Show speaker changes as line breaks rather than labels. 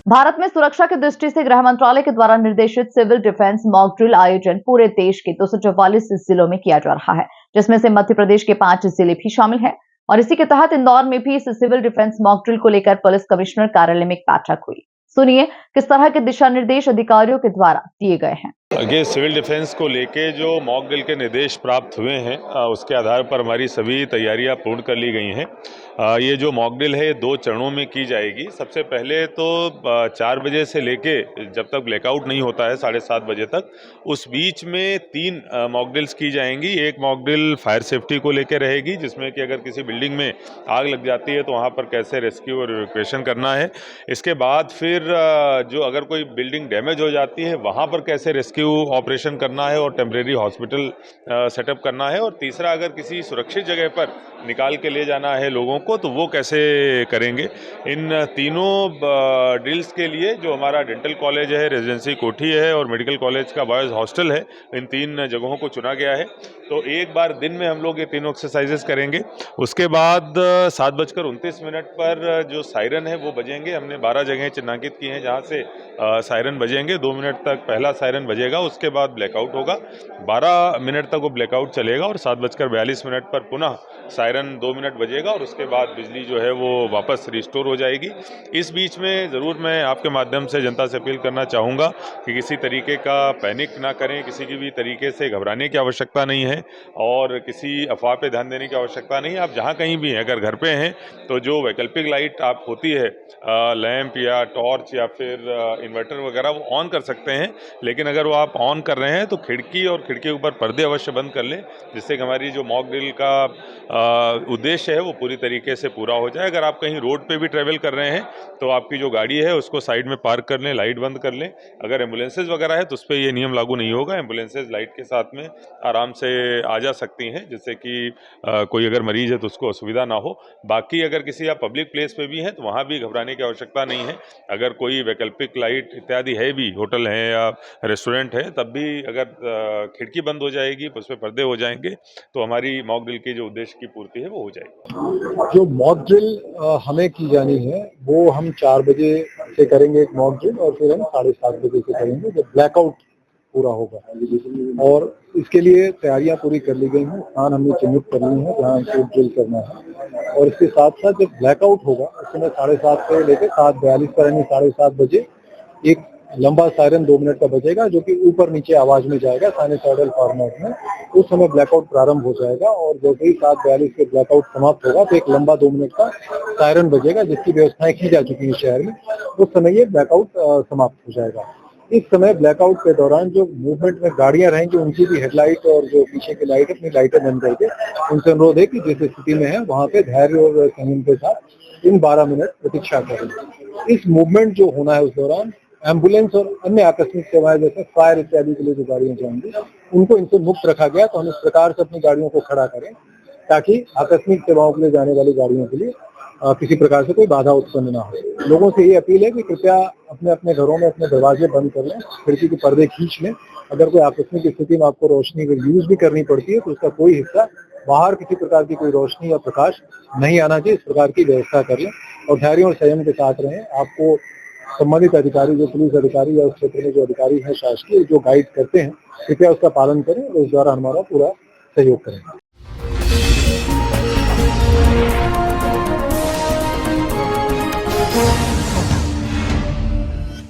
भारत में सुरक्षा की दृष्टि से गृह मंत्रालय के द्वारा निर्देशित सिविल डिफेंस मॉक ड्रिल आयोजन पूरे देश के 244 जिलों में किया जा रहा है, जिसमें से मध्य प्रदेश के 5 जिले भी शामिल हैं। और इसी के तहत इंदौर में भी इस सिविल डिफेंस मॉक ड्रिल को लेकर पुलिस कमिश्नर कार्यालय में एक बैठक हुई। सुनिए किस तरह के दिशा निर्देश अधिकारियों के द्वारा दिए गए हैं।
ये सिविल डिफेंस को लेके जो मॉक ड्रिल के निर्देश प्राप्त हुए हैं, उसके आधार पर हमारी सभी तैयारियां पूर्ण कर ली गई हैं। ये जो मॉक ड्रिल है 2 चरणों में की जाएगी। सबसे पहले तो 4 बजे से लेके जब तक ब्लैकआउट नहीं होता है 7:30 बजे तक, उस बीच में 3 मॉक ड्रिल्स की जाएंगी। एक मॉक ड्रिल फायर सेफ्टी को लेके रहेगी, जिसमें कि अगर किसी बिल्डिंग में आग लग जाती है तो वहाँ पर कैसे रेस्क्यू और इवैक्यूएशन करना है। इसके बाद फिर जो अगर कोई बिल्डिंग डैमेज हो जाती है वहाँ पर कैसे रेस्क्यू ऑपरेशन करना है और टेम्परेरी हॉस्पिटल सेटअप करना है। और तीसरा, अगर किसी सुरक्षित जगह पर निकाल के ले जाना है लोगों को तो वो कैसे करेंगे। इन तीनों ड्रिल्स के लिए जो हमारा डेंटल कॉलेज है, रेजिडेंसी कोठी है और मेडिकल कॉलेज का बॉयज़ हॉस्टल है, इन 3 जगहों को चुना गया है। तो एक बार दिन में हम लोग ये तीनों एक्सरसाइजेस करेंगे। उसके बाद 7:29 पर जो सायरन है वो बजेंगे। हमने 12 जगहें चिन्हांकित की हैं जहाँ से सायरन बजेंगे। 2 मिनट तक पहला सायरन बजेगा, उसके बाद ब्लैकआउट होगा। 12 मिनट तक वो ब्लैकआउट चलेगा और 7:42 पर पुनः सायरन 2 मिनट बजेगा और उसके बाद बिजली जो है वो वापस रिस्टोर हो जाएगी। इस बीच में ज़रूर मैं आपके माध्यम से जनता से अपील करना चाहूँगा कि किसी तरीके का पैनिक ना करें, किसी की भी तरीके से घबराने की आवश्यकता नहीं है और किसी अफवाह पे ध्यान देने की आवश्यकता नहीं है। आप जहाँ कहीं भी हैं, अगर घर पे हैं तो जो वैकल्पिक लाइट आप होती है, लैंप या टॉर्च या फिर इन्वर्टर वगैरह, वो ऑन कर सकते हैं। लेकिन अगर वो आप ऑन कर रहे हैं तो खिड़की और खिड़की के ऊपर पर्दे अवश्य बंद कर लें, जिससे कि हमारी जो मॉक ड्रिल का उद्देश्य है वो पूरी तरीके से पूरा हो जाए। अगर आप कहीं रोड पे भी ट्रैवल कर रहे हैं तो आपकी जो गाड़ी है उसको साइड में पार्क कर लें, लाइट बंद कर लें। अगर एम्बुलेंसेज वगैरह है तो उस पर ये नियम लागू नहीं होगा। एम्बुलेंसेज लाइट के साथ में आराम से आ जा सकती हैं, जिससे कि कोई अगर मरीज है तो उसको असुविधा ना हो। बाकी अगर किसी आप पब्लिक प्लेस पे भी हैं तो वहाँ भी घबराने की आवश्यकता नहीं है। अगर कोई वैकल्पिक लाइट इत्यादि है भी, होटल है या रेस्टोरेंट है, तब भी अगर खिड़की बंद हो जाएगी, उस पर पर्दे हो जाएंगे, तो हमारी मॉक ड्रिल की जो उद्देश्य की पूर्ति है वो हो जाएगी।
जो मॉक ड्रिल हमें की जानी है वो हम 4 बजे से करेंगे एक मॉक ड्रिल और फिर हम 7:30 बजे से करेंगे जब ब्लैकआउट पूरा होगा। और इसके लिए तैयारियां पूरी कर ली गई हैं, स्थान हमने चिन्हित कर लिए हैं जहाँ हमको ड्रिल करना है। और इसके साथ साथ जब ब्लैकआउट होगा उस समय 7:30 से लेकर 7:42 पर यानी 7:30 बजे एक लंबा सायरन 2 मिनट का बजेगा, जो कि ऊपर नीचे आवाज में जाएगा साइनसॉइडल फॉर्मेट में। उस समय ब्लैकआउट प्रारंभ हो जाएगा और जैसे ही 7:42 पे ब्लैकआउट समाप्त होगा तो एक लंबा 2 मिनट का सायरन बजेगा, जिसकी व्यवस्थाएं की जा चुकी है शहर में। उस समय ये ब्लैकआउट समाप्त हो जाएगा। इस समय ब्लैकआउट के दौरान जो मूवमेंट में गाड़ियां रहेंगी उनकी भी हेडलाइट और जो पीछे की लाइट अपनी लाइटें बंद करके उनसे अनुरोध है कि जिस स्थिति में है वहाँ पे धैर्य और संयम के साथ इन 12 मिनट प्रतीक्षा करें। इस मूवमेंट जो होना है उस दौरान एम्बुलेंस और अन्य आकस्मिक सेवाएं जैसे फायर इत्यादि के लिए जो गाड़ियां जाएंगी उनको इनसे मुक्त रखा गया। तो हम इस प्रकार से अपनी गाड़ियों को खड़ा करें ताकि आकस्मिक सेवाओं के लिए जाने वाली गाड़ियों के लिए किसी प्रकार से कोई बाधा उत्पन्न ना हो। लोगों से ये अपील है कि कृपया अपने अपने घरों में अपने दरवाजे बंद कर लें, खिड़की के पर्दे खींच लें। अगर कोई आकस्मिक स्थिति में आपको रोशनी का यूज भी करनी पड़ती है तो उसका कोई हिस्सा बाहर किसी प्रकार की कोई रोशनी या प्रकाश नहीं आना चाहिए, इस प्रकार की व्यवस्था कर लें और धैर्य और संयम के साथ रहें। आपको संबंधित अधिकारी, जो पुलिस अधिकारी या उस क्षेत्र में जो अधिकारी हैं शासकीय, जो गाइड करते हैं, कृपया उसका पालन करें और उस द्वारा हमारा पूरा सहयोग करें।